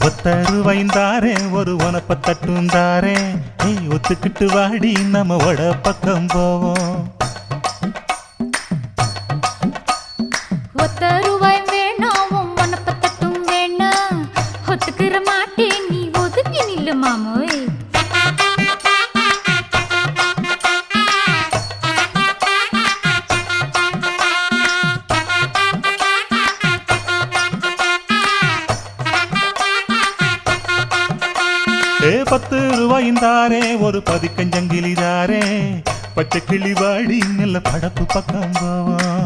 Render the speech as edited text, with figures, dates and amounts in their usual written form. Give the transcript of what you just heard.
ஒத்தருவைந்தாரே ஒரு உனப்ப தட்டுந்தாரே ஒத்துக்கிட்டு வாடி நம்ம வட பக்கம் போவோம். ஒத்தருவாய் வேணாம் உனப்ப தட்டும் வேணா ஒத்துக்கிற மாட்டேன் நீ ஒதுங்கி நில்லு மாமோய். ₹10 ஒரு பதிக்கஞ்சங்கிலிதாரே பச்சை கிளி வாடி நல்ல படப்பு பக்கம் போவோம்.